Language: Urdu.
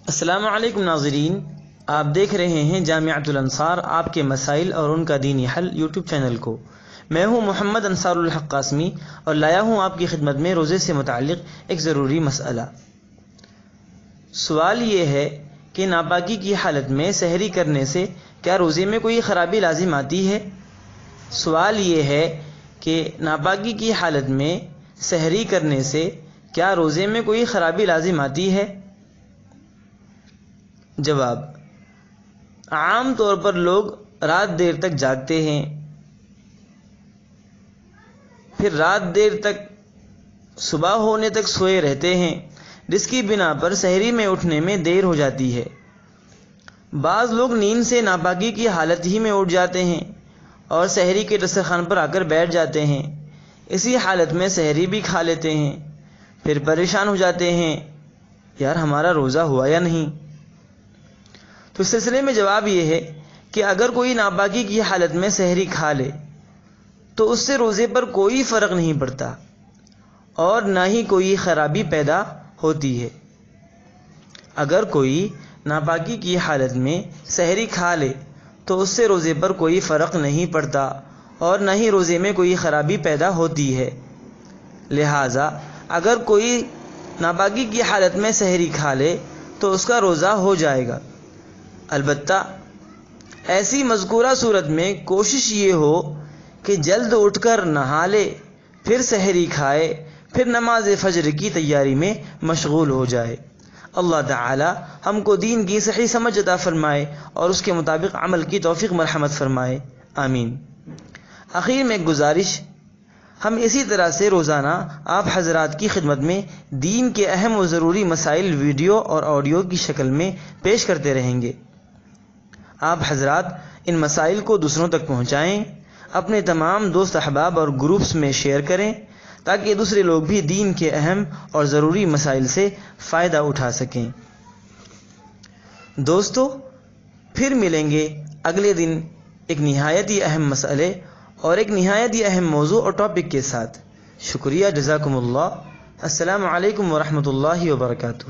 السلام علیکم ناظرین، آپ دیکھ رہے ہیں جامعۃ الانصار آپ کے مسائل اور ان کا دینی حل یوٹیوب چینل کو۔ میں ہوں محمد انصار الحق قاسمی اور لایا ہوں آپ کی خدمت میں روزے سے متعلق ایک ضروری مسئلہ۔ سوال یہ ہے کہ ناپاکی کی حالت میں سحری کرنے سے کیا روزے میں کوئی خرابی لازم آتی ہے؟ سوال یہ ہے کہ ناپاکی کی حالت میں سحری کرنے سے کیا روزے میں کوئی خرابی لازم آتی ہے؟ جواب: عام طور پر لوگ رات دیر تک جاگتے ہیں، پھر رات دیر تک صبح ہونے تک سوئے رہتے ہیں، جس کی بنا پر سحری میں اٹھنے میں دیر ہو جاتی ہے۔ بعض لوگ نیند سے ناپاکی کی حالت ہی میں اٹھ جاتے ہیں اور سحری کے دسترخوان پر آ کر بیٹھ جاتے ہیں۔ اسی حالت میں سحری بھی کھا لیتے ہیں، پھر پریشان ہو جاتے ہیں یار ہمارا روزہ ہوا یا نہیں۔ تو اس سلسلے میں جواب یہ ہے کہ اگر کوئی ناپاکی کی حالت میں سحری کھا لے تو اس سے روزے پر کوئی فرق نہیں پڑتا اور نہ ہی کوئی خرابی پیدا ہوتی ہے۔ اگر کوئی ناپاکی کی حالت میں سحری کھا لے تو اس سے روزے پر کوئی فرق نہیں پڑتا اور نہ ہی روزے میں کوئی خرابی پیدا ہوتی ہے۔ لہٰذا اگر کوئی ناپاکی کی حالت میں سحری کھا لے تو اس کا روزہ ہو جائے گا، البتہ ایسی مذکورہ صورت میں کوشش یہ ہو کہ جلد اٹھ کر نہا لے، پھر سحری کھائے، پھر نماز فجر کی تیاری میں مشغول ہو جائے۔ اللہ تعالی ہم کو دین کی صحیح سمجھ عطا فرمائے اور اس کے مطابق عمل کی توفیق مرحمت فرمائے، آمین۔ آخر میں ایک گزارش، ہم اسی طرح سے روزانہ آپ حضرات کی خدمت میں دین کے اہم و ضروری مسائل ویڈیو اور آڈیو کی شکل میں پیش کرتے رہیں گے۔ آپ حضرات ان مسائل کو دوسروں تک پہنچائیں، اپنے تمام دوست احباب اور گروپس میں شیئر کریں تاکہ دوسرے لوگ بھی دین کے اہم اور ضروری مسائل سے فائدہ اٹھا سکیں۔ دوستو، پھر ملیں گے اگلے دن ایک نہایت ہی اہم مسئلے اور ایک نہایت ہی اہم موضوع اور ٹاپک کے ساتھ۔ شکریہ، جزاکم اللہ۔ السلام علیکم ورحمۃ اللہ وبرکاتہ۔